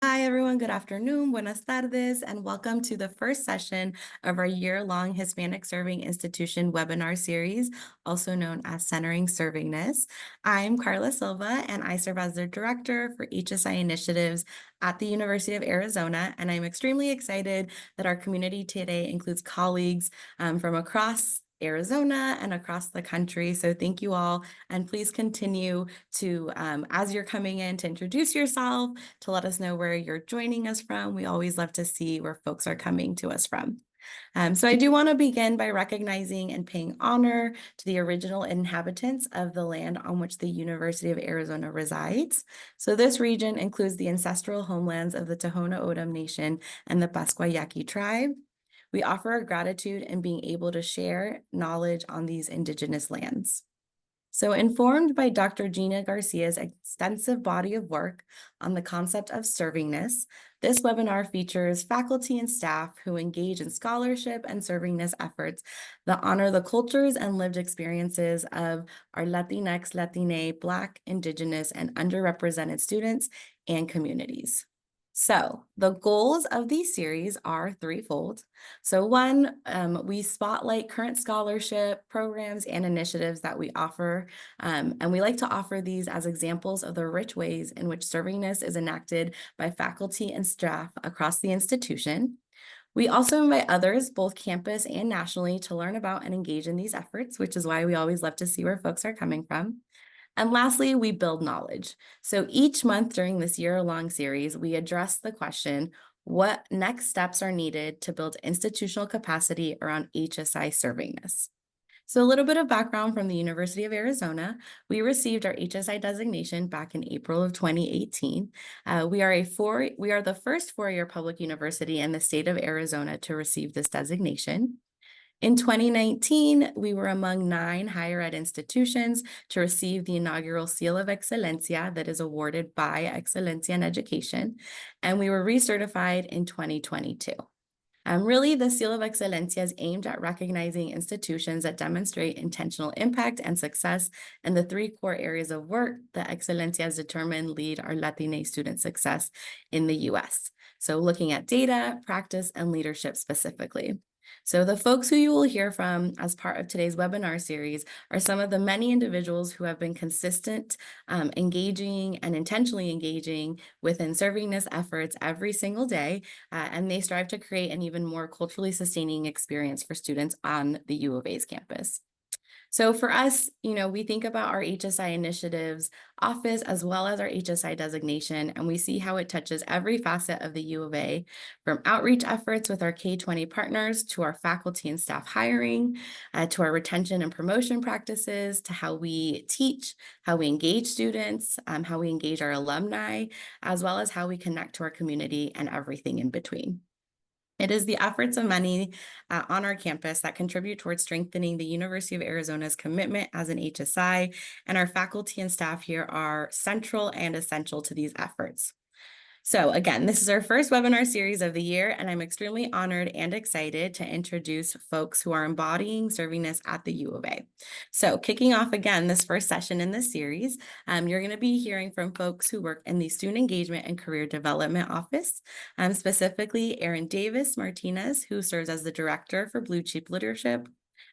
Hi, everyone. Good afternoon. Buenas tardes, and welcome to the first session of our year-long Hispanic Serving Institution webinar series, also known as Centering Servingness. I'm Carla Silva, and I serve as the director for HSI initiatives at the University of Arizona. And I'm extremely excited that our community today includes colleagues from across Arizona and across the country. So thank you all. And please continue to, as you're coming in, to introduce yourself, to let us know where you're joining us from. We always love to see where folks are coming to us from. So I do want to begin by recognizing and paying honor to the original inhabitants of the land on which the University of Arizona resides. So this region includes the ancestral homelands of the Tohono O'odham Nation and the Pasquayaqui tribe. We offer our gratitude in being able to share knowledge on these indigenous lands. So, informed by Dr. Gina Garcia's extensive body of work on the concept of servingness, this webinar features faculty and staff who engage in scholarship and servingness efforts that honor the cultures and lived experiences of our Latinx, Latine, Black, Indigenous, and underrepresented students and communities. So the goals of these series are threefold. So one, we spotlight current scholarship programs and initiatives that we offer, and we like to offer these as examples of the rich ways in which servingness is enacted by faculty and staff across the institution. We also invite others, both campus and nationally, to learn about and engage in these efforts, which is why we always love to see where folks are coming from. And lastly, we build knowledge. So each month during this year-long series, we address the question, what next steps are needed to build institutional capacity around HSI servingness? So a little bit of background from the University of Arizona. We received our HSI designation back in April of 2018. We are the first four-year public university in the state of Arizona to receive this designation. In 2019, we were among 9 higher ed institutions to receive the inaugural Seal of Excelencia that is awarded by Excelencia in Education, and we were recertified in 2022. Really, the Seal of Excelencia is aimed at recognizing institutions that demonstrate intentional impact and success in the 3 core areas of work that Excelencia has determined lead our Latina student success in the U.S. So looking at data, practice, and leadership specifically. So the folks who you will hear from as part of today's webinar series are some of the many individuals who have been consistent, engaging and intentionally engaging within servingness efforts every single day, and they strive to create an even more culturally sustaining experience for students on the U of A's campus. So for us, we think about our HSI initiatives office as well as our HSI designation, and we see how it touches every facet of the U of A, from outreach efforts with our K-20 partners to our faculty and staff hiring, to our retention and promotion practices, to how we teach, how we engage students, how we engage our alumni, as well as how we connect to our community and everything in between. It is the efforts of many on our campus that contribute towards strengthening the University of Arizona's commitment as an HSI, and our faculty and staff here are central and essential to these efforts. So again, this is our first webinar series of the year, and I'm extremely honored and excited to introduce folks who are embodying servingness at the U of A. So kicking off again this first session in this series, you're going to be hearing from folks who work in the Student Engagement and Career Development Office, specifically Erin Davis Martinez, who serves as the Director for Blue Chip Leadership,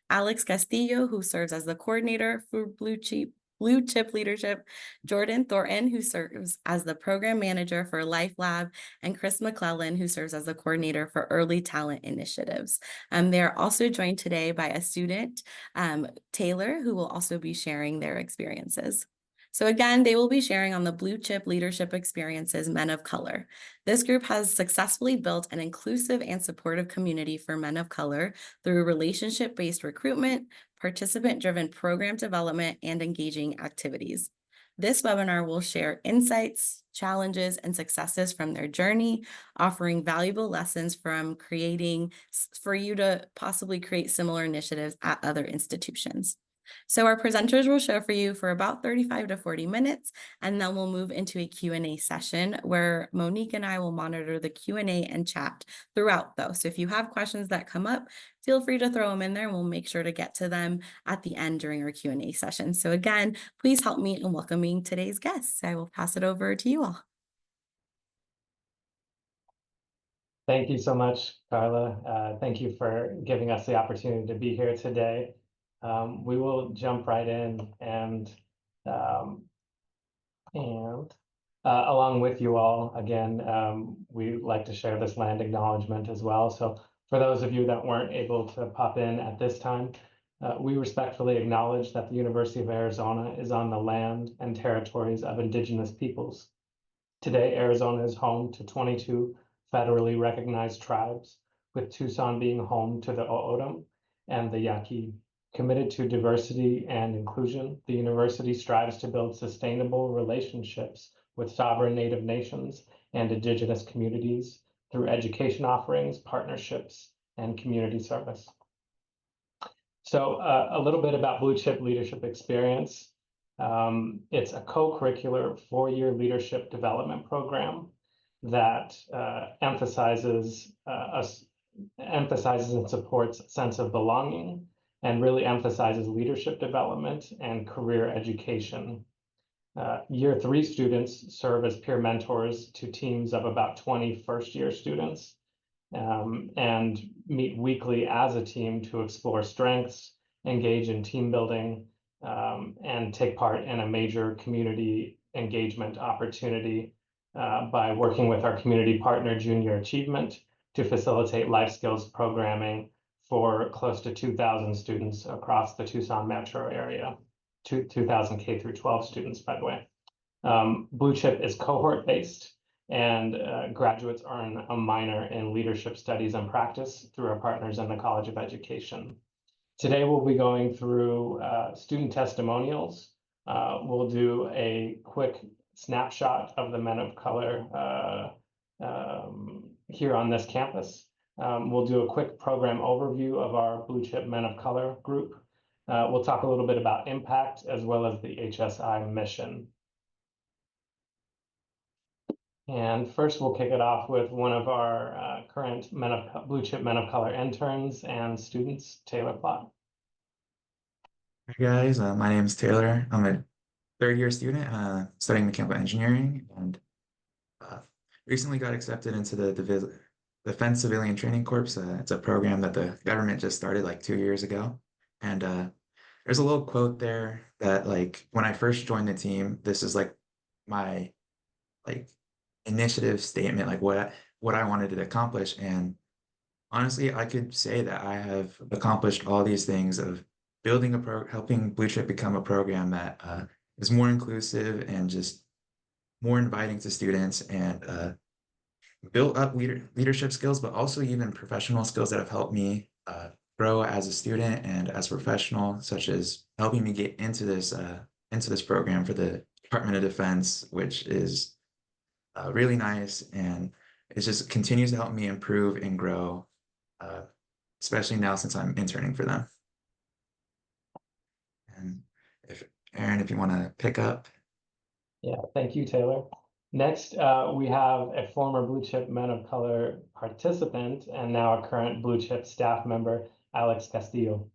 Alex Castillo, who serves as the Coordinator for Blue Chip Leadership, Jordan Thornton, who serves as the Program Manager for Life Lab, and Kriss McClellan, who serves as the Coordinator for Early Talent Initiatives. They're also joined today by a student, Taylor, who will also be sharing their experiences. So again, they will be sharing on the Blue Chip Leadership Experiences Men of Color. This group has successfully built an inclusive and supportive community for men of color through relationship-based recruitment, participant-driven program development, and engaging activities. This webinar will share insights, challenges, and successes from their journey, offering valuable lessons from creating for you to possibly create similar initiatives at other institutions. So our presenters will show for you for about 35 to 40 minutes, and then we'll move into a Q&A session where Monique and I will monitor the Q&A and chat throughout though. So if you have questions that come up, feel free to throw them in there and we'll make sure to get to them at the end during our Q&A session. So again, please help me in welcoming today's guests. I will pass it over to you all. Thank you so much, Carla. Thank you for giving us the opportunity to be here today. We will jump right in um, and along with you all, again, we like to share this land acknowledgement as well. So for those of you that weren't able to pop in at this time, we respectfully acknowledge that the University of Arizona is on the land and territories of Indigenous peoples. Today, Arizona is home to 22 federally recognized tribes, with Tucson being home to the O'odham and the Yaqui. Committed to diversity and inclusion, the university strives to build sustainable relationships with sovereign Native nations and Indigenous communities through education offerings, partnerships, and community service. So a little bit about Blue Chip Leadership Experience. It's a co-curricular 4-year leadership development program that emphasizes and supports a sense of belonging and really emphasizes leadership development and career education. Year 3 students serve as peer mentors to teams of about 20 first-year students and meet weekly as a team to explore strengths, engage in team building, and take part in a major community engagement opportunity by working with our community partner Junior Achievement to facilitate life skills programming for close to 2,000 students across the Tucson metro area, 2,000 K through 12 students, by the way. Blue Chip is cohort based, and graduates earn a minor in leadership studies and practice through our partners in the College of Education. Today, we'll be going through student testimonials. We'll do a quick snapshot of the men of color here on this campus. We'll do a quick program overview of our Blue Chip Men of Color group. We'll talk a little bit about impact as well as the HSI mission. And first, we'll kick it off with one of our current Blue Chip Men of Color interns and students, Taylor Plott. Hi guys, my name is Taylor. I'm a third-year student studying mechanical engineering, and recently got accepted into the Defense Civilian Training Corps. It's a program that the government just started like 2 years ago. And there's a little quote there that like when I first joined the team, this is like my like initiative statement, like what I wanted to accomplish. And honestly, I could say that I have accomplished all these things of building helping Blue Chip become a program that is more inclusive and just more inviting to students, and built up leadership skills, but also even professional skills that have helped me grow as a student and as a professional, such as helping me get into this program for the Department of Defense, which is really nice, and it just continues to help me improve and grow, especially now since I'm interning for them. And if Aaron, if you want to pick up. Yeah, thank you, Taylor. Next, we have a former Blue Chip Men of Color participant and now a current Blue Chip staff member, Alex Castillo.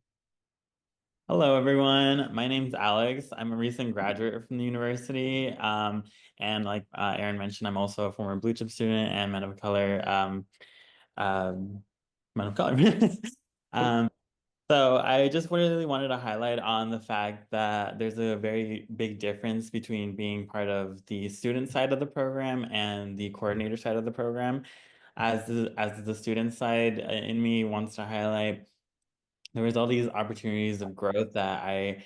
Hello, everyone. My name's Alex. I'm a recent graduate from the university. And like Aaron mentioned, I'm also a former Blue Chip student and men of color. Men of color. So I just really wanted to highlight on the fact that there's a very big difference between being part of the student side of the program and the coordinator side of the program. As the student side in me wants to highlight, there was all these opportunities of growth that I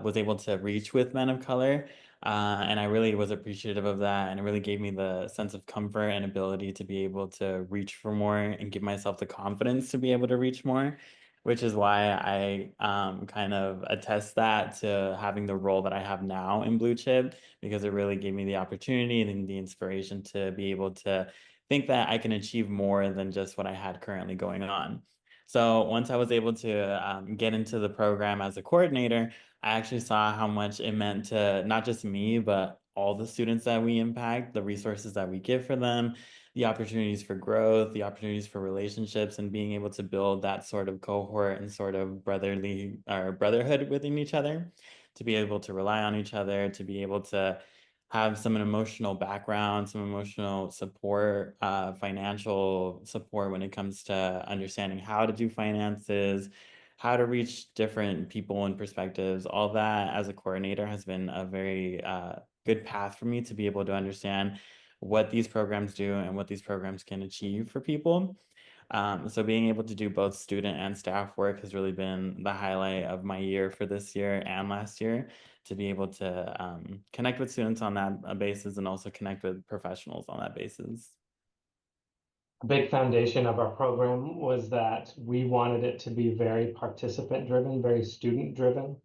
was able to reach with men of color. And I really was appreciative of that. And it really gave me the sense of comfort and ability to be able to reach for more and give myself the confidence to be able to reach more, which is why I kind of attest that to having the role that I have now in Blue Chip, because it really gave me the opportunity and the inspiration to be able to think that I can achieve more than just what I had currently going on. So once I was able to get into the program as a coordinator, I actually saw how much it meant to not just me, but all the students that we impact, the resources that we give for them, the opportunities for growth, the opportunities for relationships, and being able to build that sort of cohort and sort of brotherly or brotherhood within each other, to be able to rely on each other, to be able to have some emotional background, some emotional support, financial support when it comes to understanding how to do finances, how to reach different people and perspectives. All that as a coordinator has been a very good path for me to be able to understand what these programs do and what these programs can achieve for people. So being able to do both student and staff work has really been the highlight of my year for this year and last year, to be able to connect with students on that basis and also connect with professionals on that basis. A big foundation of our program was that we wanted it to be very participant driven, very student driven.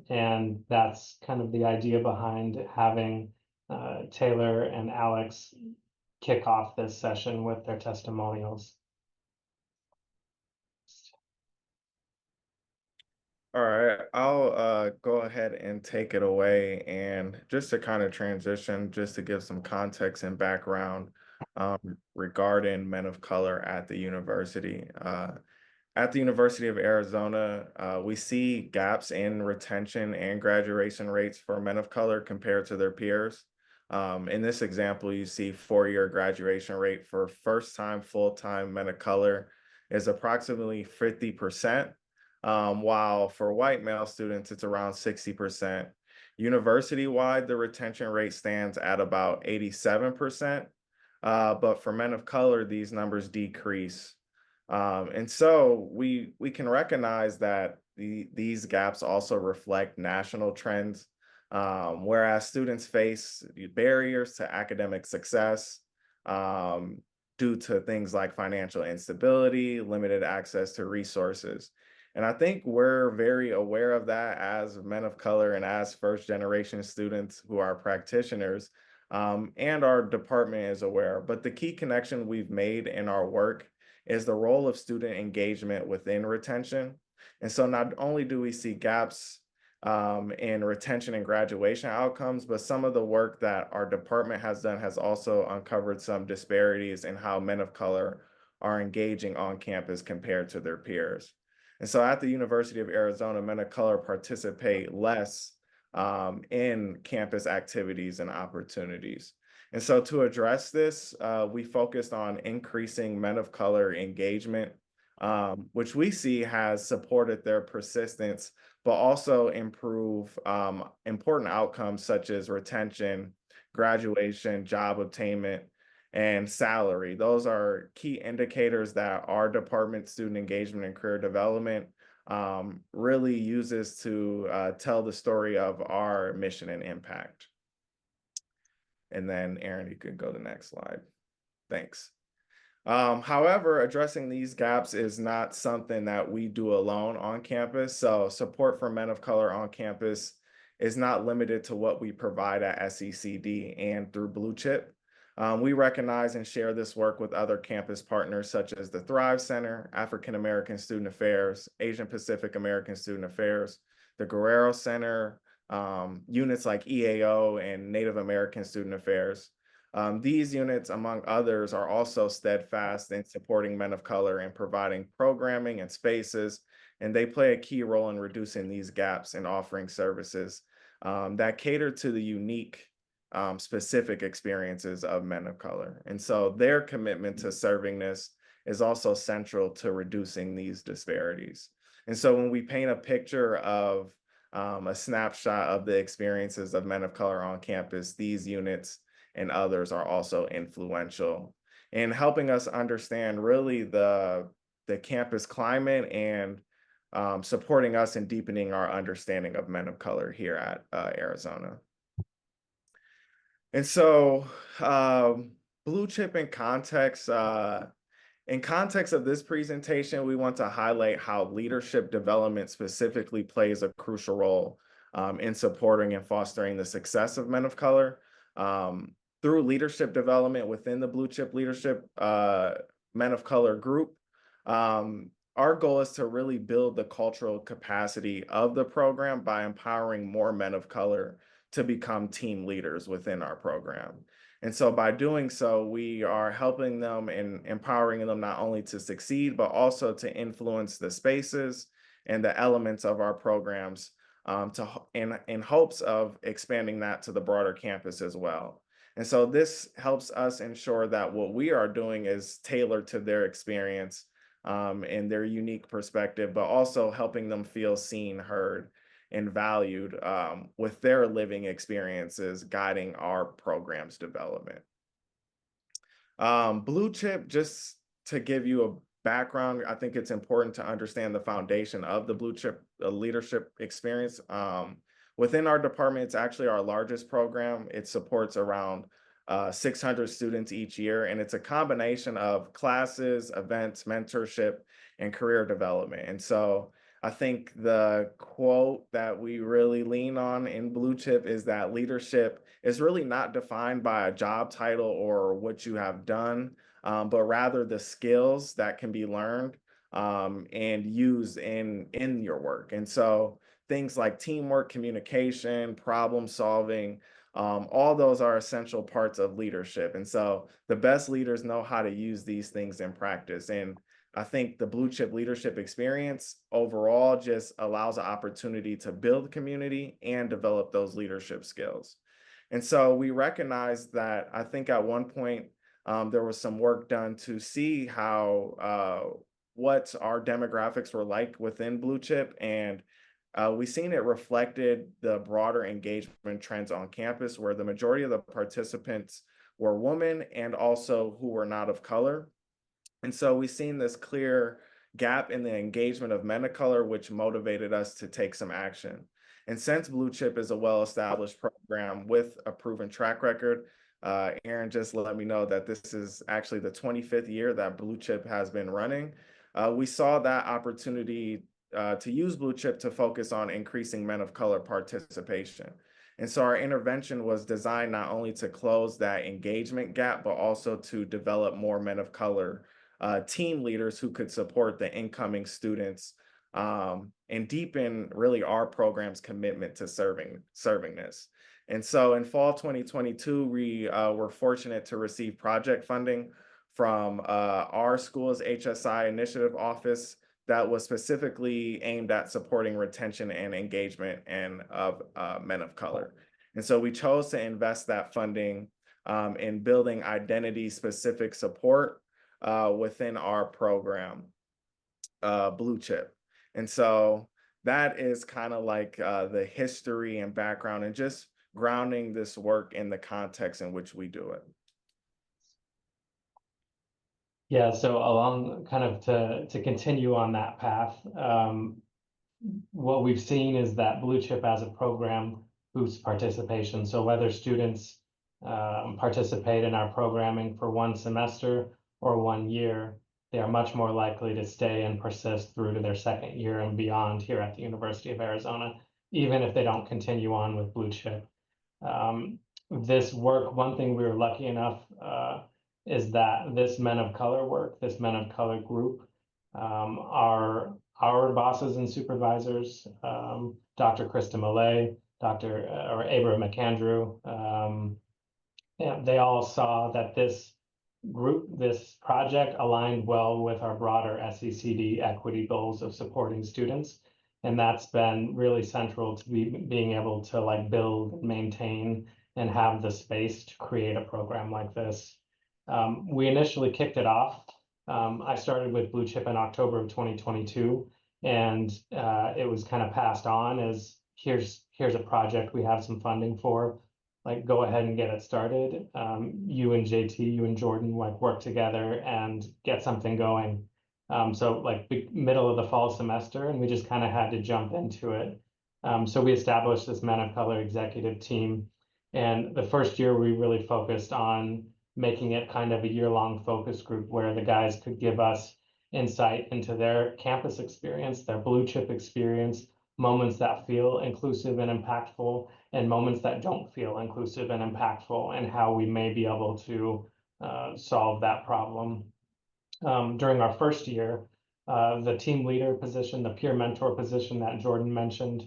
And that's kind of the idea behind having Taylor and Alex kick off this session with their testimonials. All right, I'll go ahead and take it away. And just to kind of transition, just to give some context and background regarding men of color at the university. At the University of Arizona, we see gaps in retention and graduation rates for men of color compared to their peers. In this example, you see 4-year graduation rate for first-time full-time men of color is approximately 50%. While for white male students, it's around 60%. University-wide, the retention rate stands at about 87%. But for men of color, these numbers decrease. And so we can recognize that these gaps also reflect national trends, whereas students face barriers to academic success due to things like financial instability, limited access to resources. And I think we're very aware of that as men of color and as first generation students who are practitioners, and our department is aware. But the key connection we've made in our work is the role of student engagement within retention. And so not only do we see gaps in retention and graduation outcomes, but some of the work that our department has done has also uncovered some disparities in how men of color are engaging on campus compared to their peers. And so at the University of Arizona, men of color participate less in campus activities and opportunities. And so to address this, we focused on increasing men of color engagement, which we see has supported their persistence, but also improve important outcomes such as retention, graduation, job attainment, and salary. Those are key indicators that our department, student engagement and career development, really uses to tell the story of our mission and impact. And then Aaron, you could go to the next slide. Thanks. However, addressing these gaps is not something that we do alone on campus. So support for men of color on campus is not limited to what we provide at SECD and through Blue Chip. We recognize and share this work with other campus partners such as the Thrive Center, African American Student Affairs, Asian Pacific American Student Affairs, the Guerrero Center, units like EAO and Native American Student Affairs. These units, among others, are also steadfast in supporting men of color and providing programming and spaces, and they play a key role in reducing these gaps and offering services that cater to the unique specific experiences of men of color. And so their commitment to serving this is also central to reducing these disparities. And so when we paint a picture of a snapshot of the experiences of men of color on campus, these units and others are also influential in helping us understand really the campus climate and supporting us in deepening our understanding of men of color here at Arizona. And so Blue Chip in context of this presentation, we want to highlight how leadership development specifically plays a crucial role in supporting and fostering the success of men of color. Through leadership development within the Blue Chip Leadership Men of Color group, our goal is to really build the cultural capacity of the program by empowering more men of color to become team leaders within our program. And so by doing so, we are helping them and empowering them not only to succeed, but also to influence the spaces and the elements of our programs in hopes of expanding that to the broader campus as well. And so this helps us ensure that what we are doing is tailored to their experience and their unique perspective, but also helping them feel seen, heard, and valued with their living experiences guiding our program's development. Blue Chip, just to give you a background, I think it's important to understand the foundation of the Blue Chip leadership experience. Within our department, it's actually our largest program. It supports around 600 students each year, and it's a combination of classes, events, mentorship, and career development. And so I think the quote that we really lean on in Blue Chip is that leadership is really not defined by a job title or what you have done, but rather the skills that can be learned and used in your work. And so things like teamwork, communication, problem solving, all those are essential parts of leadership. And so the best leaders know how to use these things in practice. And I think the Blue Chip leadership experience overall just allows an opportunity to build community and develop those leadership skills. And so we recognize that I think at one point there was some work done to see how what our demographics were like within Blue Chip, and we seen it reflected the broader engagement trends on campus, where the majority of the participants were women and also who were not of color. And so we've seen this clear gap in the engagement of men of color, which motivated us to take some action. And since Blue Chip is a well-established program with a proven track record, Aaron just let me know that this is actually the 25th year that Blue Chip has been running. We saw that opportunity to use Blue Chip to focus on increasing men of color participation. And so our intervention was designed not only to close that engagement gap, but also to develop more men of color team leaders who could support the incoming students and deepen really our program's commitment to serving this. And so in fall 2022, we were fortunate to receive project funding from our school's HSI initiative office that was specifically aimed at supporting retention and engagement of men of color. And so we chose to invest that funding in building identity-specific support within our program, Blue Chip. And so that is kind of like the history and background and just grounding this work in the context in which we do it. Yeah, so along kind of to continue on that path, what we've seen is that Blue Chip as a program boosts participation. So whether students participate in our programming for one semester or 1 year, they are much more likely to stay and persist through to their second year and beyond here at the University of Arizona, even if they don't continue on with Blue Chip. This work, one thing we were lucky enough is that this men of color work, this men of color group, our bosses and supervisors, Dr. Kriss Millay, Dr. or Abra McAndrew, they all saw that this group, this project aligned well with our broader SECD equity goals of supporting students. And that's been really central to being able to like build, maintain, and have the space to create a program like this. We initially kicked it off. I started with Blue Chip in October of 2022, and it was kind of passed on as here's a project we have some funding for, like go ahead and get it started. You and JT, you and Jordan like work together and get something going. So like middle of the fall semester, and we just kind of had to jump into it. So we established this Men of Color executive team, and the first year we really focused on making it kind of a year-long focus group where the guys could give us insight into their campus experience, their Blue Chip experience, moments that feel inclusive and impactful, and moments that don't feel inclusive and impactful, and how we may be able to solve that problem. During our first year, the team leader position, the peer mentor position that Jordan mentioned,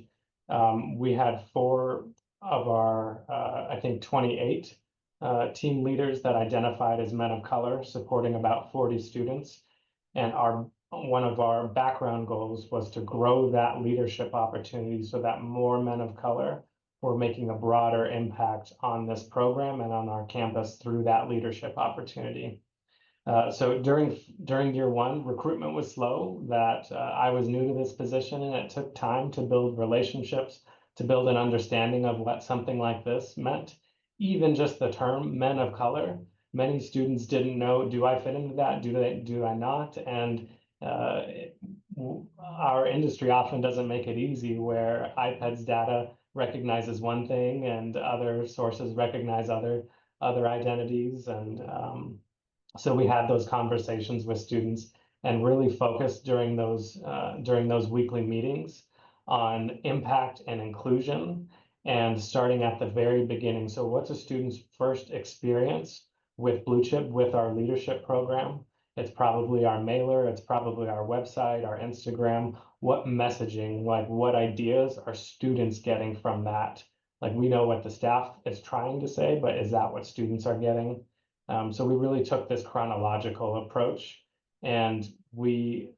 we had 4 of our, I think 28 team leaders that identified as men of color, supporting about 40 students. And our one of our background goals was to grow that leadership opportunity so that more men of color were making a broader impact on this program and on our campus through that leadership opportunity. So during year one, recruitment was slow. That I was new to this position, and it took time to build relationships, to build an understanding of what something like this meant. Even just the term "men of color," many students didn't know, do I fit into that? Do I not? And our industry often doesn't make it easy, where IPED's data recognizes one thing and other sources recognize other identities. And so we had those conversations with students and really focused during those weekly meetings on impact and inclusion, and starting at the very beginning. So what's a student's first experience with Blue Chip, with our leadership program? It's probably our mailer, it's probably our website, our Instagram. What messaging, like what ideas are students getting from that? Like, we know what the staff is trying to say, but is that what students are getting? So we really took this chronological approach, and we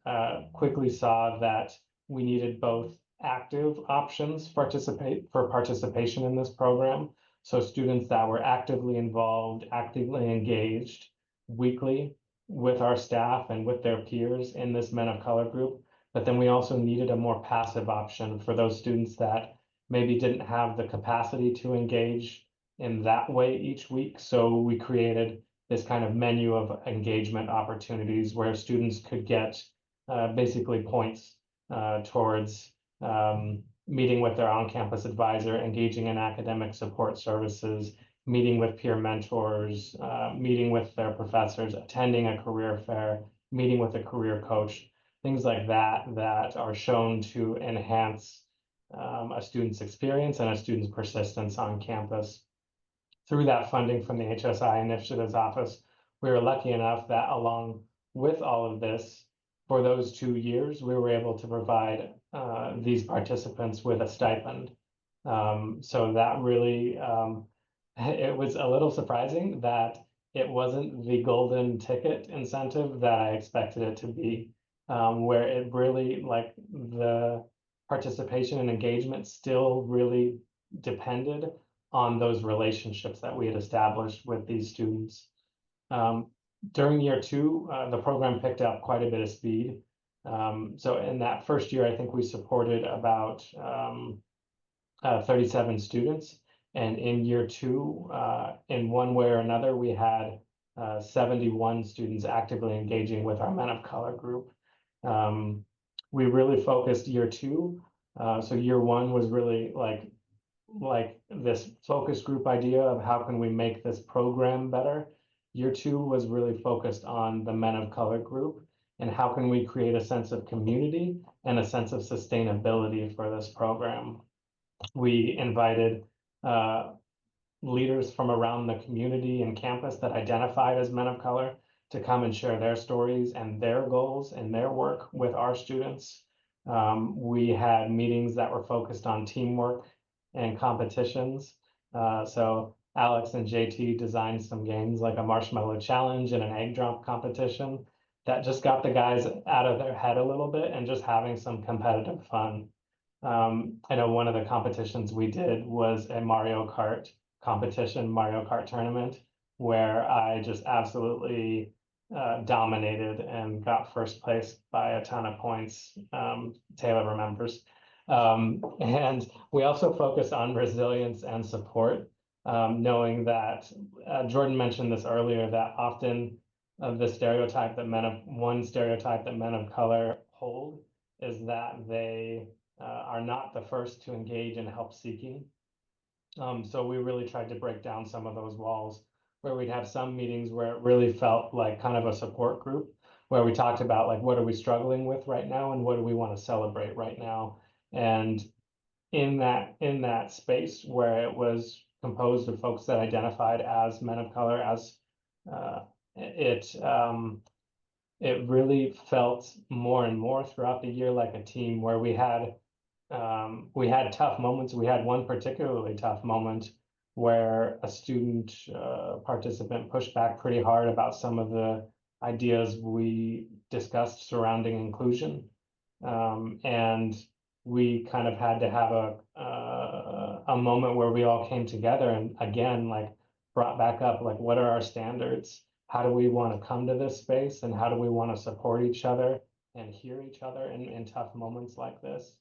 quickly saw that we needed both active options for participation in this program. So students that were actively involved, actively engaged weekly with our staff and with their peers in this Men of Color group. But then we also needed a more passive option for those students that maybe didn't have the capacity to engage in that way each week. So we created this kind of menu of engagement opportunities where students could get basically points towards meeting with their on-campus advisor, engaging in academic support services, meeting with peer mentors, meeting with their professors, attending a career fair, meeting with a career coach, things like that that are shown to enhance a student's experience and a student's persistence on campus. Through that funding from the HSI Initiatives Office, we were lucky enough that along with all of this, for those 2 years, we were able to provide these participants with a stipend. So that really, it was a little surprising that it wasn't the golden ticket incentive that I expected it to be, where it really, like, the participation and engagement still really depended on those relationships that we had established with these students. During year two, the program picked up quite a bit of speed. So in that first year, I think we supported about 37 students. And in year two, in one way or another, we had 71 students actively engaging with our Men of Color group. We really focused year two. So year one was really like this focus group idea of how can we make this program better. Year two was really focused on the Men of Color group and how can we create a sense of community and a sense of sustainability for this program. We invited leaders from around the community and campus that identified as Men of Color to come and share their stories and their goals and their work with our students. We had meetings that were focused on teamwork and competitions. So Alex and JT designed some games like a marshmallow challenge and an egg drop competition that just got the guys out of their head a little bit and just having some competitive fun. I know one of the competitions we did was a Mario Kart competition, Mario Kart tournament, where I just absolutely dominated and got first place by a ton of points. Taylor remembers. And we also focus on resilience and support, knowing that Jordan mentioned this earlier, that often the stereotype that one stereotype that men of color hold is that they are not the first to engage in help seeking. So we really tried to break down some of those walls, where we'd have some meetings where it really felt like kind of a support group, where we talked about like, what are we struggling with right now and what do we want to celebrate right now? And in that space where it was composed of folks that identified as men of color, as it really felt more and more throughout the year like a team, where we had tough moments. We had one particularly tough moment where a student participant pushed back pretty hard about some of the ideas we discussed surrounding inclusion. And we kind of had to have a moment where we all came together and again, like brought back up, like, what are our standards? How do we want to come to this space, and how do we want to support each other and hear each other in tough moments like this?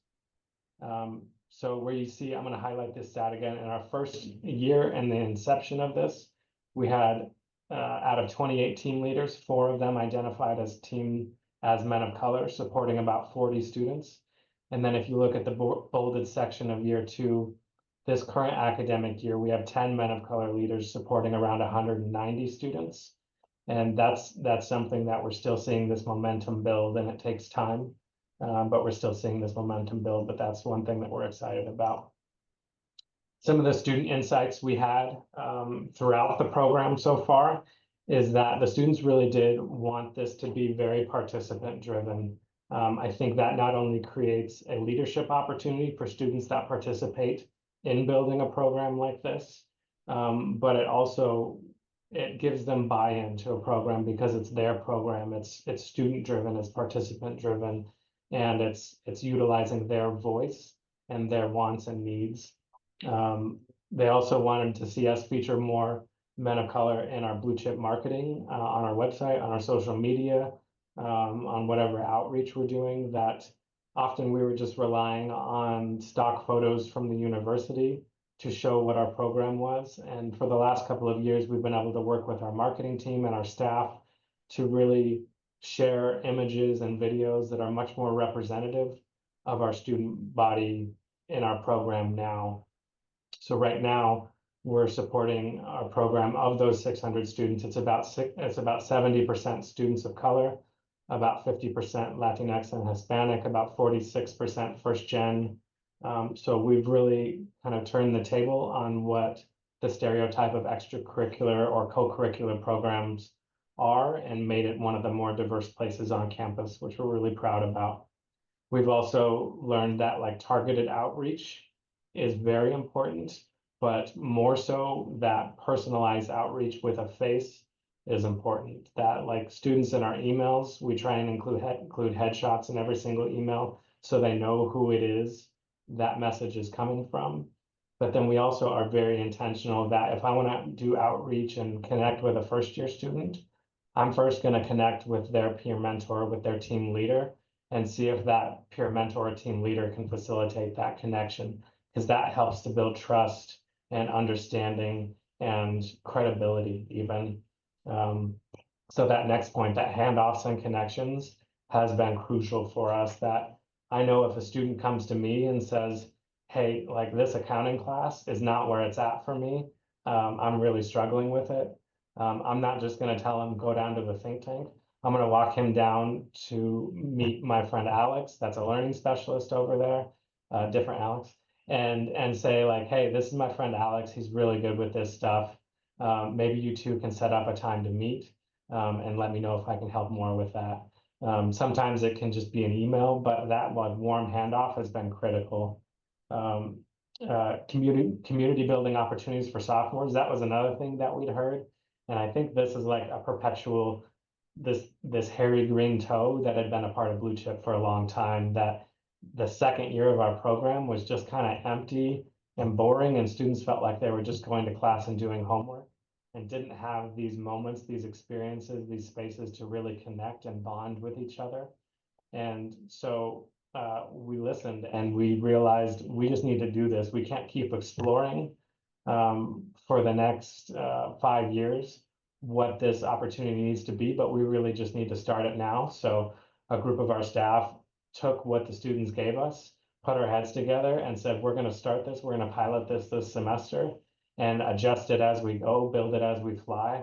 So where you see, I'm going to highlight this stat again. In our first year and the inception of this, we had out of 28 team leaders, 4 of them identified as men of color, supporting about 40 students. And then if you look at the bolded section of year 2, this current academic year, we have 10 men of color leaders supporting around 190 students. And that's something that we're still seeing this momentum build, and it takes time. But we're still seeing this momentum build, but that's one thing that we're excited about. Some of the student insights we had throughout the program so far is that the students really did want this to be very participant driven. I think that not only creates a leadership opportunity for students that participate in building a program like this, but it gives them buy-in to a program because it's their program, it's student driven, it's participant driven, and it's utilizing their voice and their wants and needs. They also wanted to see us feature more men of color in our blue chip marketing, on our website, on our social media, on whatever outreach we're doing. That often we were just relying on stock photos from the university to show what our program was. And for the last couple of years, we've been able to work with our marketing team and our staff to really share images and videos that are much more representative of our student body in our program now. So right now, we're supporting our program. Of those 600 students, it's about 70% students of color, about 50% Latinx and Hispanic, about 46% first gen. So we've really kind of turned the table on what the stereotype of extracurricular or co-curricular programs are, and made it one of the more diverse places on campus, which we're really proud about. We've also learned that like targeted outreach is very important, but more so that personalized outreach with a face is important. That like students in our emails, we try and include headshots in every single email so they know who it is that message is coming from. But then we also are very intentional that if I want to do outreach and connect with a first year student, I'm first going to connect with their peer mentor, with their team leader, and see if that peer mentor or team leader can facilitate that connection, because that helps to build trust and understanding and credibility even. So that next point, that handoffs and connections, has been crucial for us. That I know if a student comes to me and says, hey, like this accounting class is not where it's at for me, I'm really struggling with it. I'm not just going to tell him go down to the think tank. I'm going to walk him down to meet my friend Alex, that's a learning specialist over there, different Alex, and say like, hey, this is my friend Alex. He's really good with this stuff. Maybe you two can set up a time to meet, and let me know if I can help more with that. Sometimes it can just be an email, but that like warm handoff has been critical. Community building opportunities for sophomores, that was another thing that we'd heard. And I think this is like a perpetual, this hairy green toe that had been a part of Blue Chip for a long time, that the second year of our program was just kind of empty and boring, and students felt like they were just going to class and doing homework and didn't have these moments, these experiences, these spaces to really connect and bond with each other. And so we listened and we realized we just need to do this. We can't keep exploring for the next 5 years what this opportunity needs to be, but we really just need to start it now. So a group of our staff took what the students gave us, put our heads together and said, we're going to start this, we're going to pilot this semester and adjust it as we go, build it as we fly,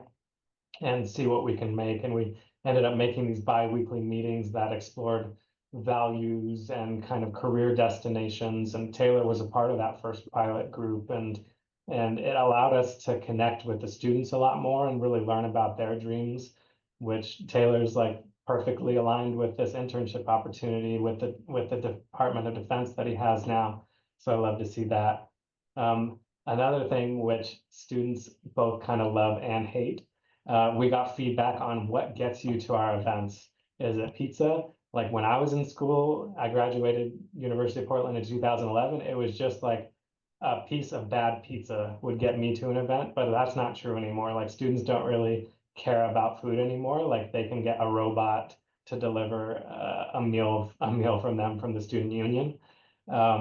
and see what we can make. And we ended up making these bi-weekly meetings that explored values and kind of career destinations. And Taylor was a part of that first pilot group, and it allowed us to connect with the students a lot more and really learn about their dreams, which Taylor's like perfectly aligned with this internship opportunity with the Department of Defense that he has now. So I love to see that. Another thing which students both kind of love and hate, we got feedback on what gets you to our events. Is it pizza? Like when I was in school, I graduated University of Portland in 2011. It was just like a piece of bad pizza would get me to an event, but that's not true anymore. Like students don't really care about food anymore. Like they can get a robot to deliver a meal from them from the student union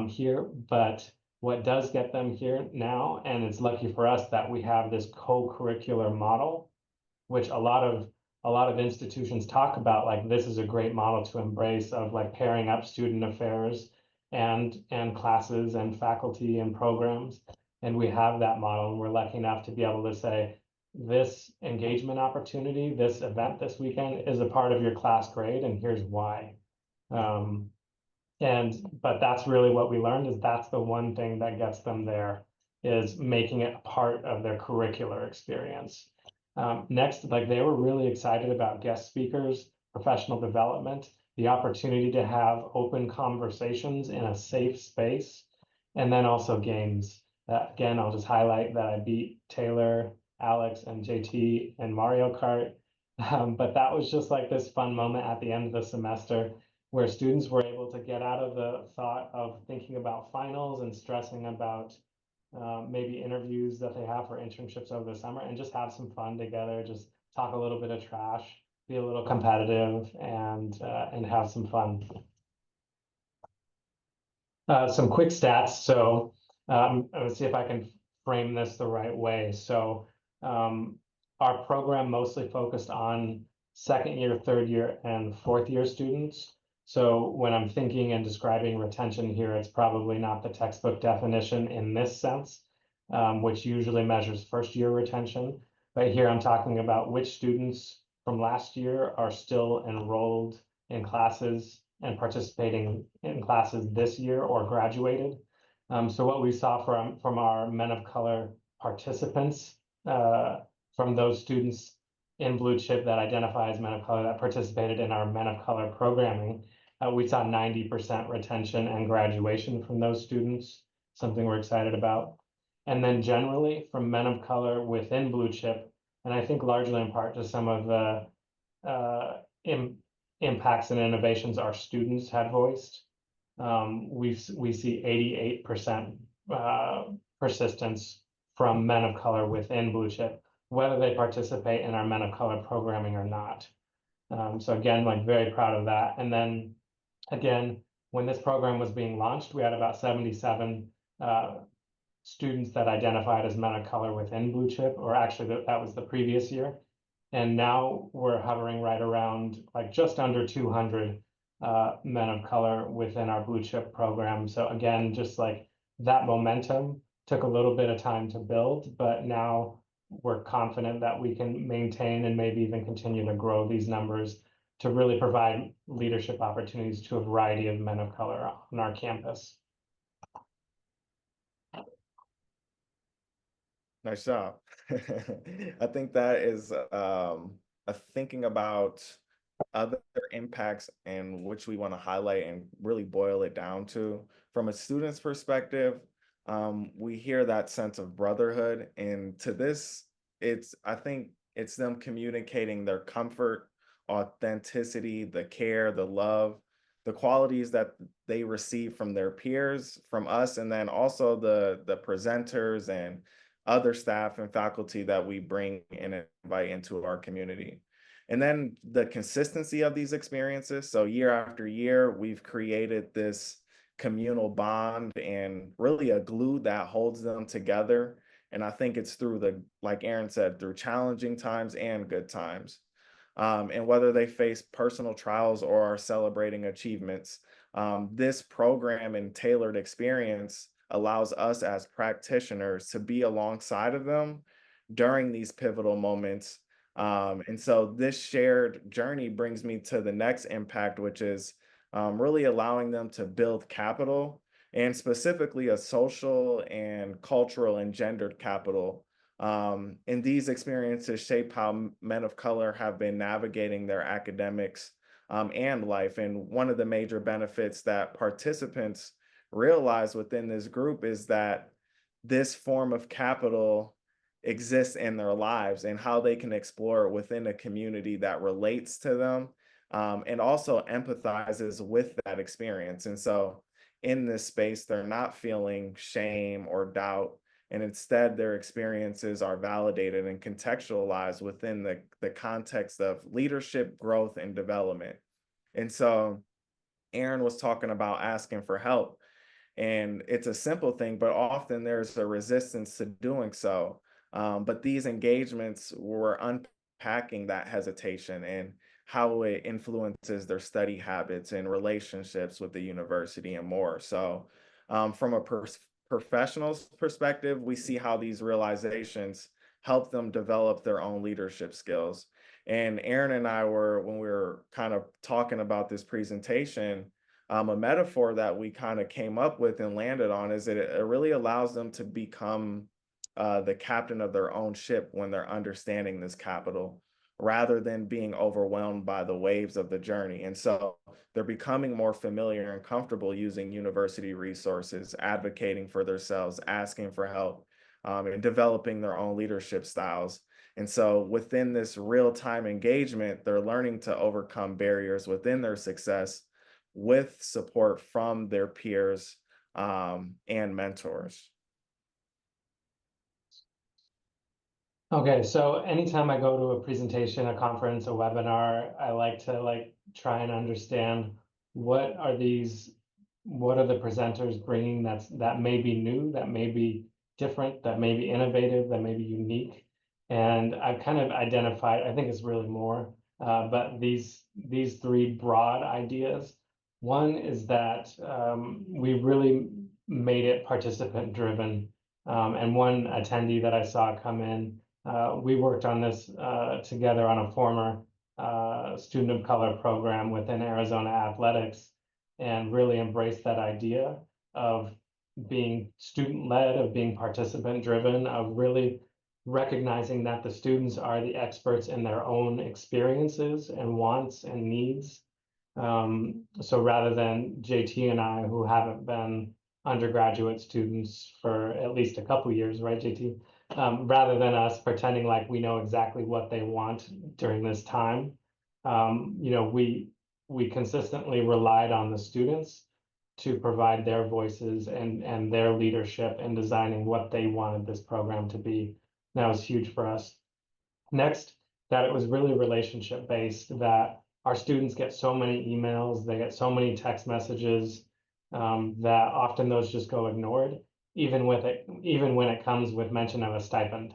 here. But what does get them here now, and it's lucky for us that we have this co-curricular model, which a lot of institutions talk about, like this is a great model to embrace, of like pairing up student affairs and classes and faculty and programs. And we have that model, and we're lucky enough to be able to say, this engagement opportunity, this event this weekend is a part of your class grade, and here's why. But that's really what we learned, is that's the one thing that gets them there, is making it a part of their curricular experience. Next, like they were really excited about guest speakers, professional development, the opportunity to have open conversations in a safe space, and then also games. Again, I'll just highlight that I beat Taylor, Alex, and JT in Mario Kart. But that was just like this fun moment at the end of the semester where students were able to get out of the thought of thinking about finals and stressing about maybe interviews that they have for internships over the summer, and just have some fun together, just talk a little bit of trash, be a little competitive, and have some fun. Some quick stats. So let's see if I can frame this the right way. So our program mostly focused on second year, third year, and fourth year students. So when I'm thinking and describing retention here, it's probably not the textbook definition in this sense, which usually measures first year retention. But here I'm talking about which students from last year are still enrolled in classes and participating in classes this year or graduated. So what we saw from our Men of Color participants, from those students in Blue Chip that identify as Men of Color that participated in our Men of Color programming, we saw 90% retention and graduation from those students, something we're excited about. And then generally from Men of Color within Blue Chip, and I think largely in part to some of the impacts and innovations our students had voiced, we see 88% persistence from Men of Color within Blue Chip, whether they participate in our Men of Color programming or not. So again, like very proud of that. And then again, when this program was being launched, we had about 77 students that identified as Men of Color within Blue Chip, or actually that was the previous year. And now we're hovering right around like just under 200 Men of Color within our Blue Chip program. So again, just like that momentum took a little bit of time to build, but now we're confident that we can maintain and maybe even continue to grow these numbers to really provide leadership opportunities to a variety of Men of Color on our campus. Nice job. I think that is thinking about other impacts and which we want to highlight and really boil it down to. From a student's perspective, we hear that sense of brotherhood, and to this, I think it's them communicating their comfort, authenticity, the care, the love, the qualities that they receive from their peers, from us, and then also the presenters and other staff and faculty that we bring and invite into our community. And then the consistency of these experiences. So year after year, we've created this communal bond and really a glue that holds them together. And I think it's through like Aaron said, through challenging times and good times. And whether they face personal trials or are celebrating achievements, this program and tailored experience allows us as practitioners to be alongside of them during these pivotal moments. And so this shared journey brings me to the next impact, which is really allowing them to build capital, and specifically a social and cultural and gendered capital. And these experiences shape how Men of Color have been navigating their academics and life. And one of the major benefits that participants realize within this group is that this form of capital exists in their lives, and how they can explore it within a community that relates to them and also empathizes with that experience. And so in this space, they're not feeling shame or doubt, and instead their experiences are validated and contextualized within the context of leadership, growth, and development. And so Aaron was talking about asking for help. And it's a simple thing, but often there's a resistance to doing so. But these engagements were unpacking that hesitation and how it influences their study habits and relationships with the university and more. So, from a professional's perspective, we see how these realizations help them develop their own leadership skills. And Aaron and I were, when we were kind of talking about this presentation, a metaphor that we kind of came up with and landed on is that it really allows them to become the captain of their own ship when they're understanding this capital, rather than being overwhelmed by the waves of the journey. And so they're becoming more familiar and comfortable using university resources, advocating for themselves, asking for help, and developing their own leadership styles. And so within this real-time engagement, they're learning to overcome barriers within their success with support from their peers and mentors. Okay, so anytime I go to a presentation, a conference, a webinar, I like to try and understand what are the presenters bringing that may be new, that may be different, that may be innovative, that may be unique. And I've kind of identified, I think it's really more, but these three broad ideas. One is that we really made it participant driven. And one attendee that I saw come in, we worked on this together on a former student of color program within Arizona Athletics, and really embraced that idea of being student-led, of being participant-driven, of really recognizing that the students are the experts in their own experiences and wants and needs. So rather than JT and I, who haven't been undergraduate students for at least a couple years, right, JT? Rather than us pretending like we know exactly what they want during this time, we consistently relied on the students to provide their voices and their leadership in designing what they wanted this program to be. That was huge for us. Next, that it was really relationship based, that our students get so many emails, they get so many text messages, that often those just go ignored, even when it comes with mention of a stipend.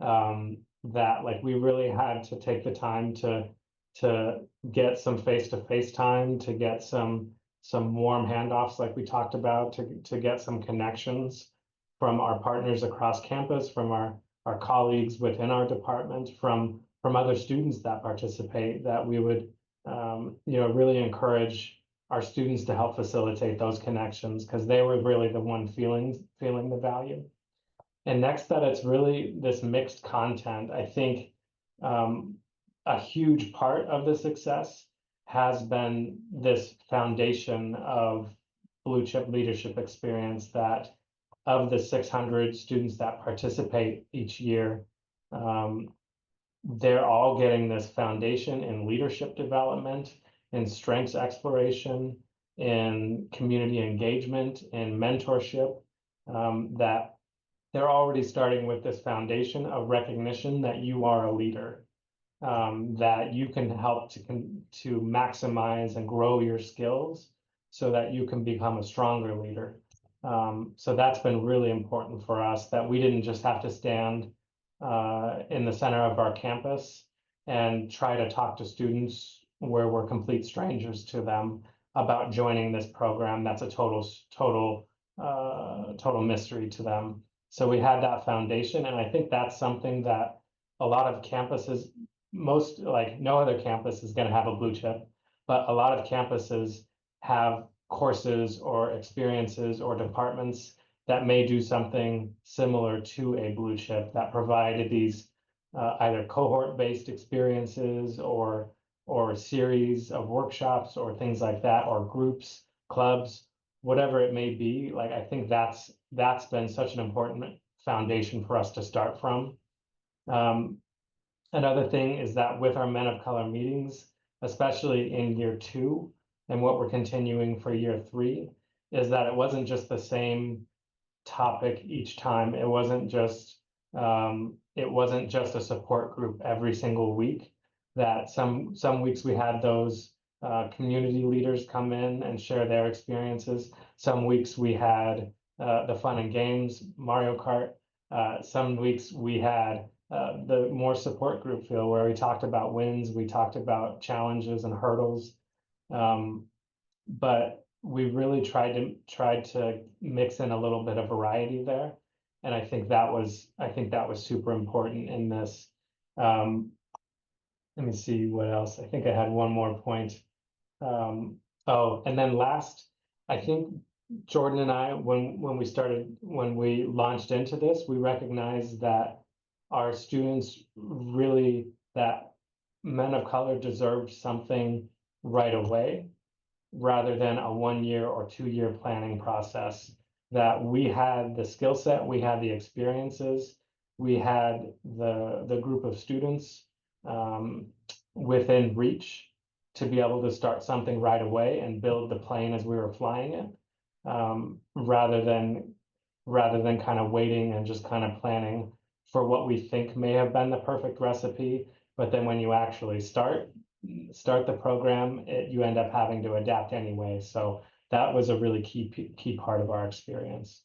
That we really had to take the time to get some face-to-face time, to get some warm handoffs like we talked about, to get some connections from our partners across campus, from our colleagues within our department, from other students that participate, that we would really encourage our students to help facilitate those connections, because they were really the one feeling the value. And next, that it's really this mixed content. I think a huge part of the success has been this foundation of blue chip leadership experience, that of the 600 students that participate each year, they're all getting this foundation in leadership development, in strengths exploration, in community engagement, in mentorship, that they're already starting with this foundation of recognition that you are a leader, that you can help to maximize and grow your skills so that you can become a stronger leader. So that's been really important for us, that we didn't just have to stand in the center of our campus and try to talk to students where we're complete strangers to them about joining this program that's a total mystery to them. So we had that foundation, and I think that's something that a lot of campuses, no other campus is going to have a blue chip, but a lot of campuses have courses or experiences or departments that may do something similar to a blue chip, that provided these either cohort-based experiences or a series of workshops or things like that, or groups, clubs, whatever it may be. I think that's been such an important foundation for us to start from. Another thing is that with our Men of Color meetings, especially in year 2 and what we're continuing for year 3, is that it wasn't just the same topic each time. It wasn't just a support group every single week. That some weeks we had those community leaders come in and share their experiences. Some weeks we had the fun and games, Mario Kart. Some weeks we had the more support group feel, where we talked about wins, we talked about challenges and hurdles. But we really tried to mix in a little bit of variety there, and I think that was super important in this. Let me see what else. I think I had one more point. Oh, and then last, I think Jordan and I, when we launched into this, we recognized that our students really, that men of color deserved something right away, rather than a 1-year or 2-year planning process. That we had the skill set, we had the experiences, we had the group of students within reach to be able to start something right away and build the plane as we were flying it, rather than kind of waiting and just kind of planning for what we think may have been the perfect recipe. But then when you actually start the program, you end up having to adapt anyway. So that was a really key part of our experience.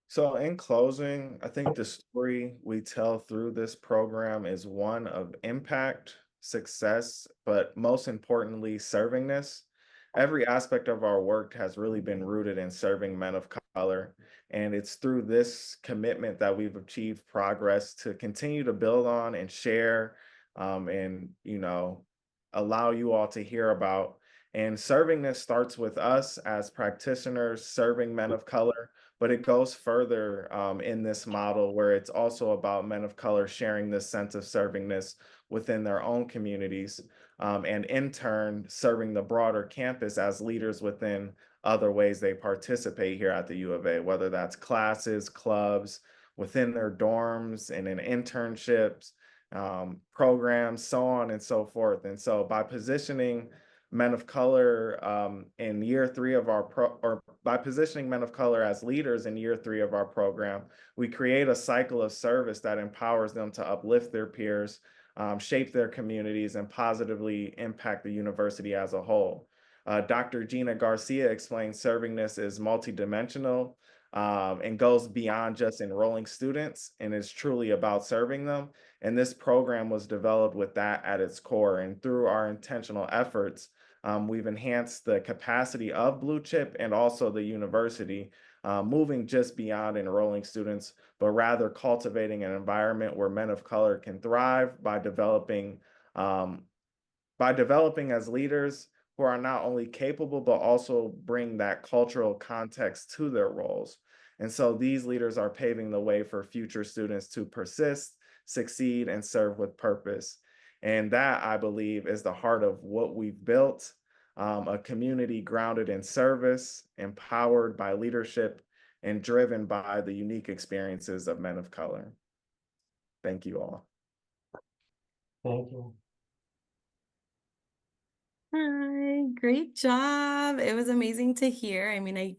So in closing, I think the story we tell through this program is one of impact, success, but most importantly, servingness. Every aspect of our work has really been rooted in serving men of color. And it's through this commitment that we've achieved progress to continue to build on and share, and, allow you all to hear about. And servingness starts with us as practitioners serving men of color, but it goes further in this model, where it's also about men of color sharing this sense of servingness within their own communities, and in turn serving the broader campus as leaders within other ways they participate here at the U of A, whether that's classes, clubs, within their dorms, and in internships, programs, so on and so forth. And so by positioning men of color in year 3 of our or by positioning men of color as leaders in year 3 of our program, we create a cycle of service that empowers them to uplift their peers, shape their communities, and positively impact the university as a whole. Dr. Gina Garcia explains servingness is multidimensional, and goes beyond just enrolling students, and is truly about serving them. And this program was developed with that at its core. And through our intentional efforts, we've enhanced the capacity of Blue Chip and also the university, moving just beyond enrolling students, but rather cultivating an environment where men of color can thrive by developing as leaders who are not only capable, but also bring that cultural context to their roles. And so these leaders are paving the way for future students to persist, succeed, and serve with purpose. And that, I believe, is the heart of what we've built, a community grounded in service, empowered by leadership, and driven by the unique experiences of men of color. Thank you all. Thank you. Hi, great job. It was amazing to hear. I mean,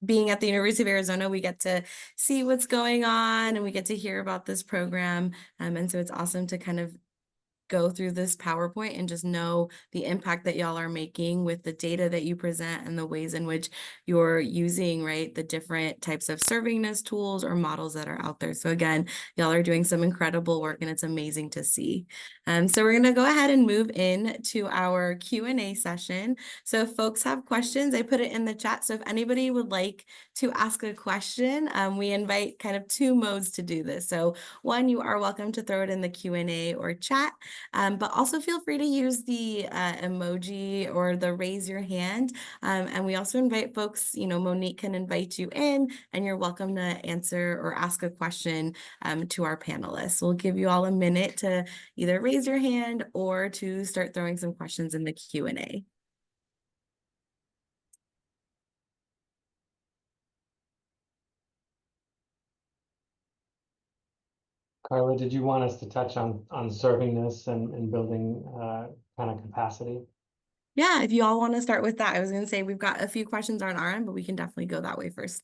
being at the University of Arizona, we get to see what's going on and we get to hear about this program. And so it's awesome to kind of go through this PowerPoint and just know the impact that y'all are making with the data that you present and the ways in which you're using, right, the different types of servingness tools or models that are out there. So again, y'all are doing some incredible work and it's amazing to see. So we're going to go ahead and move in to our Q&A session. So if folks have questions, I put it in the chat. So if anybody would like to ask a question, we invite kind of 2 modes to do this. So one, you are welcome to throw it in the Q&A or chat. But also feel free to use the emoji or the raise your hand. And we also invite folks, Monique can invite you in and you're welcome to answer or ask a question to our panelists. We'll give you all a minute to either raise your hand or to start throwing some questions in the Q&A. Carla, did you want us to touch on serving this and building kind of capacity? Yeah, if you all want to start with that, I was going to say we've got a few questions on our end, but we can definitely go that way first.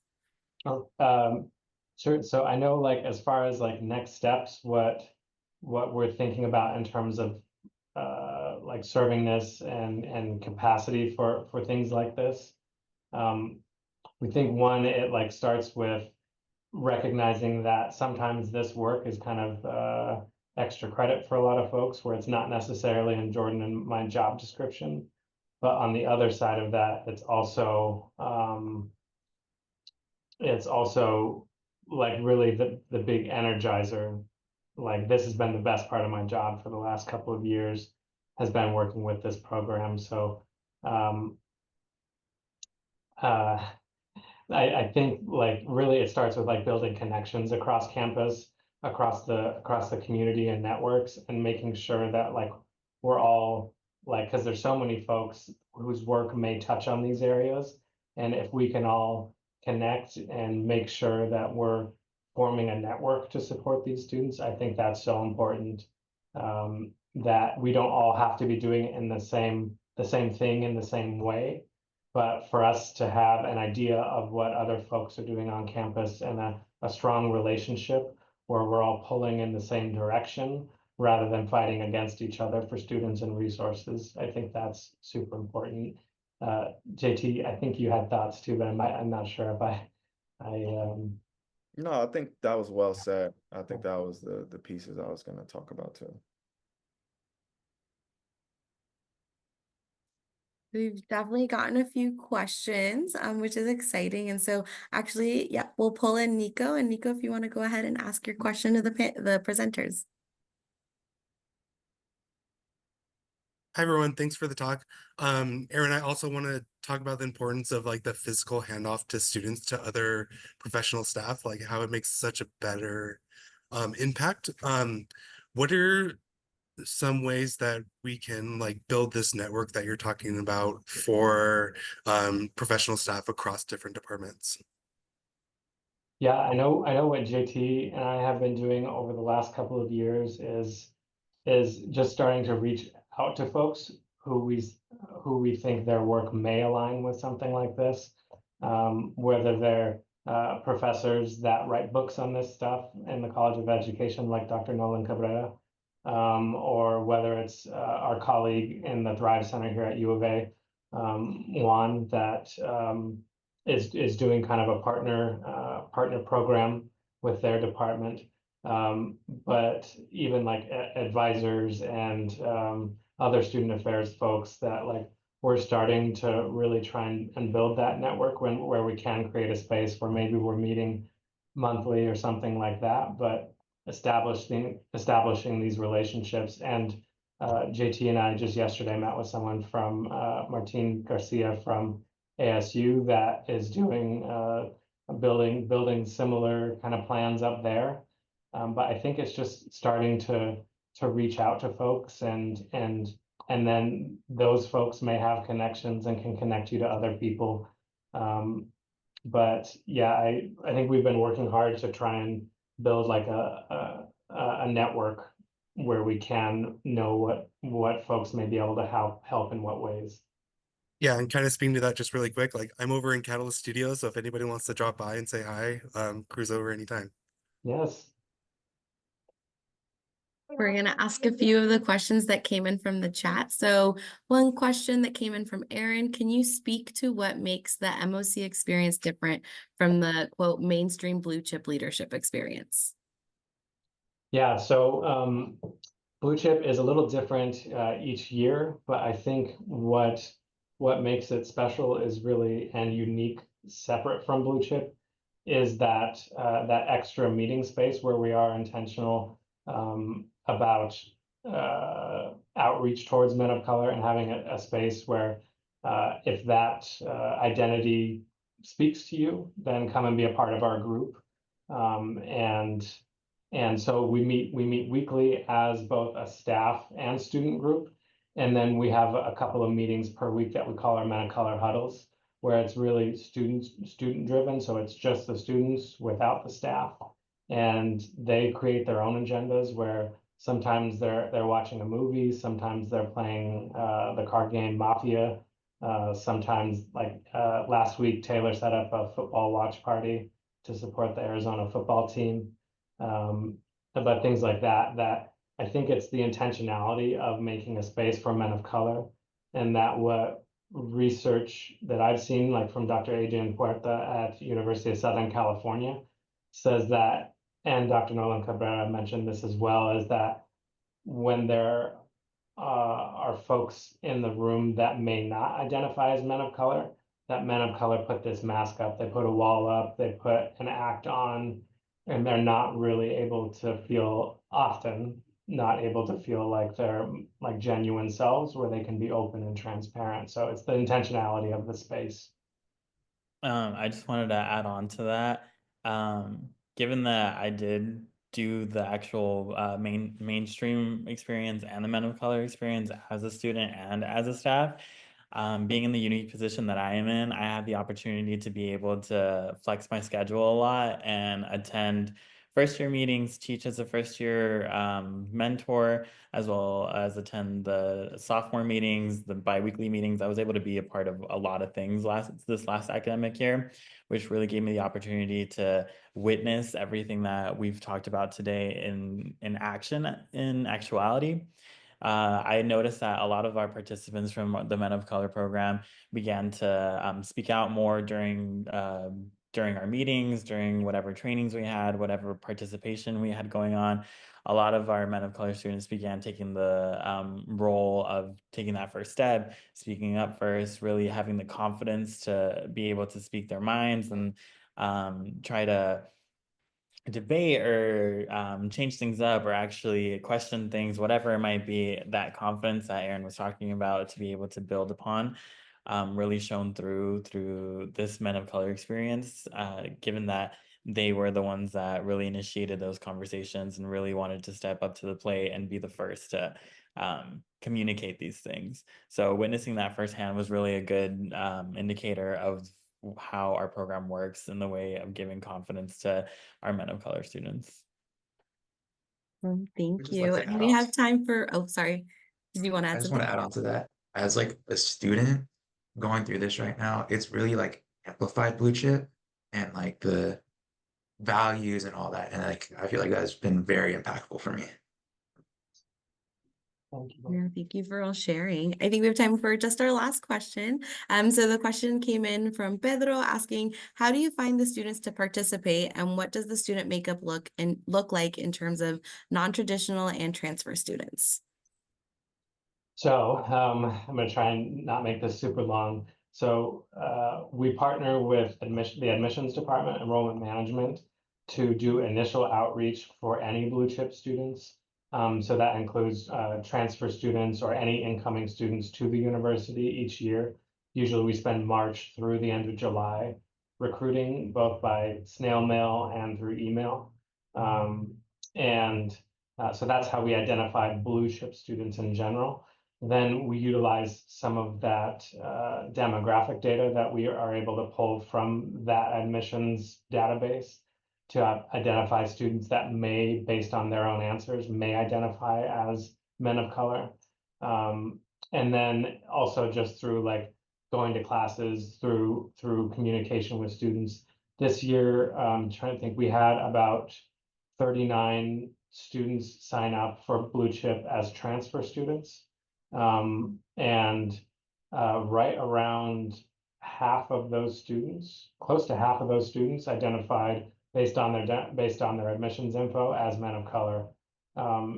Oh, sure. So I know, like, as far as like next steps, what we're thinking about in terms of like serving this and capacity for things like this. We think one, it like starts with recognizing that sometimes this work is kind of extra credit for a lot of folks, where it's not necessarily in Jordan and my job description. But on the other side of that, it's also like really the big energizer. Like, this has been the best part of my job for the last couple of years, has been working with this program. So um, uh, I think like really it starts with like building connections across campus, across the community and networks, and making sure that like we're all like, because there's so many folks whose work may touch on these areas, and if we can all connect and make sure that we're forming a network to support these students, I think that's so important. That we don't all have to be doing it in the same thing in the same way, but for us to have an idea of what other folks are doing on campus and a strong relationship where we're all pulling in the same direction rather than fighting against each other for students and resources. I think that's super important. JT, I think you had thoughts too, but I'm not sure if No, I think that was well said. I think that was the pieces I was going to talk about too. We've definitely gotten a few questions, which is exciting. And so actually, yeah, we'll pull in Nico. And Nico, if you want to go ahead and ask your question to the presenters. Hi everyone, thanks for the talk. Aaron, I also want to talk about the importance of like the physical handoff to students to other professional staff, like how it makes such a better impact. What are some ways that we can like build this network that you're talking about for professional staff across different departments? Yeah, I know what JT and I have been doing over the last couple of years is just starting to reach out to folks who we think their work may align with something like this, whether they're professors that write books on this stuff in the College of Education, like Dr. Nolan Cabrera, or whether it's our colleague in the Thrive Center here at UofA, Juan, that is doing kind of a partner program with their department. But even like advisors and other student affairs folks, that like we're starting to really try and build that network where we can create a space where maybe we're meeting monthly or something like that, but establishing these relationships. And JT and I just yesterday met with someone from Martin Garcia from ASU that is doing building similar kind of plans up there. But I think it's just starting to reach out to folks, and then those folks may have connections and can connect you to other people. But yeah, I think we've been working hard to try and build like a network where we can know what folks may be able to help in what ways. Yeah, and kind of speaking to that just really quick, like I'm over in Catalyst Studios, so if anybody wants to drop by and say hi, cruise over anytime. Yes. We're going to ask a few of the questions that came in from the chat. So one question that came in from Aaron: can you speak to what makes the MOC experience different from the quote mainstream blue chip leadership experience? Yeah, so blue chip is a little different each year, but I think what makes it special is really and unique, separate from blue chip, is that that extra meeting space where we are intentional about outreach towards men of color, and having a space where if that identity speaks to you, then come and be a part of our group. And so we meet weekly as both a staff and student group. And then we have a couple of meetings per week that we call our Men of Color huddles, where it's really student driven. So it's just the students without the staff. and they create their own agendas where sometimes they're watching a movie, sometimes they're playing the card game Mafia. Sometimes, like last week, Taylor set up a football watch party to support the Arizona football team. But things like that I think it's the intentionality of making a space for men of color, and that what research that I've seen, like from Dr. Adrian Puerta at University of Southern California, says that, and Dr. Nolan Cabrera mentioned this as well, is that when there are folks in the room that may not identify as men of color, that men of color put this mask up, they put a wall up, they put an act on, and they're not really able to feel, often not able to feel like they're like genuine selves where they can be open and transparent. So it's the intentionality of the space. I just wanted to add on to that. Given that I did do the actual mainstream experience and the men of color experience as a student and as a staff, being in the unique position that I am in, I had the opportunity to be able to flex my schedule a lot and attend first year meetings, teach as a first year mentor, as well as attend the sophomore meetings, the biweekly meetings. I was able to be a part of a lot of things this last academic year, which really gave me the opportunity to witness everything that we've talked about today in action, in actuality. I noticed that a lot of our participants from the Men of Color program began to speak out more during our meetings, during whatever trainings we had, whatever participation we had going on. A lot of our Men of Color students began taking the role of taking that first step, speaking up first, really having the confidence to be able to speak their minds and try to debate or change things up or actually question things, whatever it might be. That confidence that Aaron was talking about to be able to build upon really shown through this Men of Color experience, given that they were the ones that really initiated those conversations and really wanted to step up to the plate and be the first to communicate these things. So witnessing that firsthand was really a good indicator of how our program works in the way of giving confidence to our Men of Color students. Thank just like you. to And add we on. have time for, oh, sorry. Did you want to I add just want something? to add on to that. As like a student going through this right now, it's really like amplified blue chip and like the values and all that. And like I feel like that's been very impactful for me. Thank you. Yeah, thank you for all sharing. I think we have time for just our last question. So the question came in from Pedro asking, how do you find the students to participate, and what does the student makeup look like in terms of non-traditional and transfer students? So I'm going to try and not make this super long. So we partner with the admissions department, enrollment management, to do initial outreach for any blue chip students. So that includes transfer students or any incoming students to the university each year. Usually we spend March through the end of July recruiting, both by snail mail and through email. So that's how we identify blue chip students in general. Then we utilize some of that demographic data that we are able to pull from that admissions database to identify students that may, based on their own answers, may identify as men of color. And then also just through like going to classes, through communication with students. This year, trying to think, we had about 39 students sign up for blue chip as transfer students. Right around half of those students, close to half of those students, identified based on their admissions info as men of color.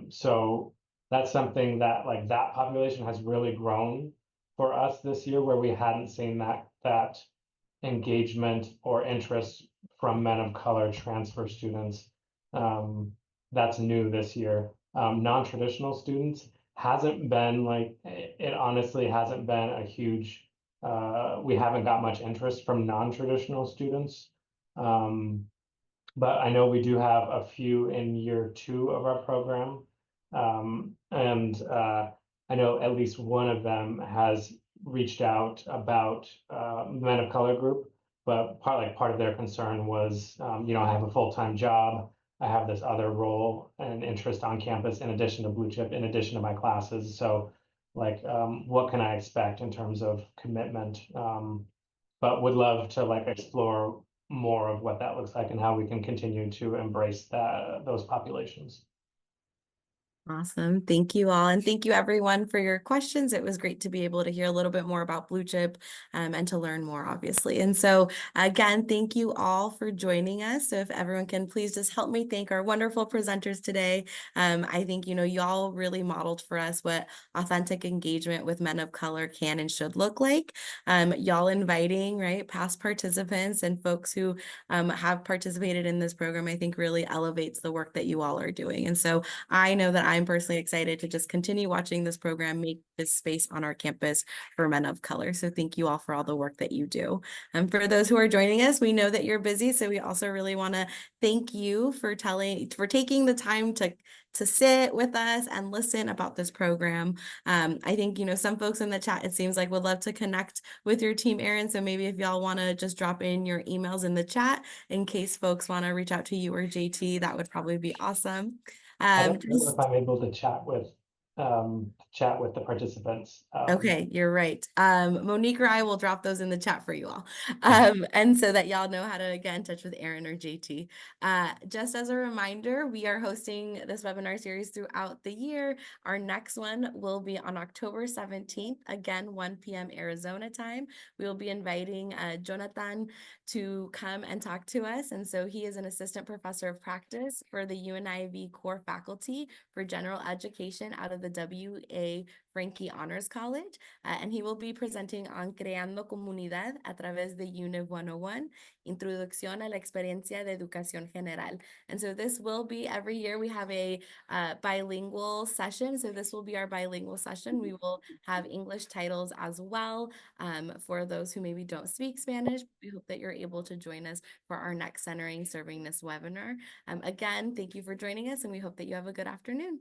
So that's something that like that population has really grown for us this year, where we hadn't seen that engagement or interest from men of color transfer students. That's new this year. Non-traditional students hasn't been like, it honestly hasn't been a huge, we haven't got much interest from non-traditional students. But I know we do have a few in year 2 of our program. I know at least one of them has reached out about men of color group, but part of their concern was, I have a full-time job. I have this other role and interest on campus in addition to Blue Chip, in addition to my classes. So like, what can I expect in terms of commitment? But would love to like explore more of what that looks like and how we can continue to embrace those populations. Awesome. Thank you all. And thank you everyone for your questions. It was great to be able to hear a little bit more about Blue Chip and to learn more, obviously. And so again, thank you all for joining us. So if everyone can please just help me thank our wonderful presenters today. I think, y'all really modeled for us what authentic engagement with men of color can and should look like. Y'all inviting, right, past participants and folks who have participated in this program, I think really elevates the work that you all are doing. And so I know that I'm personally excited to just continue watching this program make this space on our campus for men of color. So thank you all for all the work that you do. And for those who are joining us, we know that you're busy, so we also really want to thank you for taking the time to sit with us and listen about this program. I think, some folks in the chat, it seems like would love to connect with your team, Erin. So maybe if y'all want to just drop in your emails in the chat in case folks want to reach out to you or JT, that would probably be awesome. I don't know if I'm able to chat with the participants. Okay, you're right. Monique or I will drop those in the chat for you all. And so that y'all know how to get in touch with Erin or JT. Just as a reminder, we are hosting this webinar series throughout the year. Our next one will be on October 17th, again, 1 p.m. Arizona time. We will be inviting Jonathan to come and talk to us. And so he is an assistant professor of practice for the UNIV core faculty for general education out of the WA Frankie Honors College, and he will be presenting on Creando Comunidad a través de UNIV 101, Introducción a la Experiencia de Educación General. And so this will be every year we have a bilingual session. So this will be our bilingual session. We will have English titles as well for those who maybe don't speak Spanish. We hope that you're able to join us for our next Centering Servingness webinar. Again, thank you for joining us, and we hope that you have a good afternoon.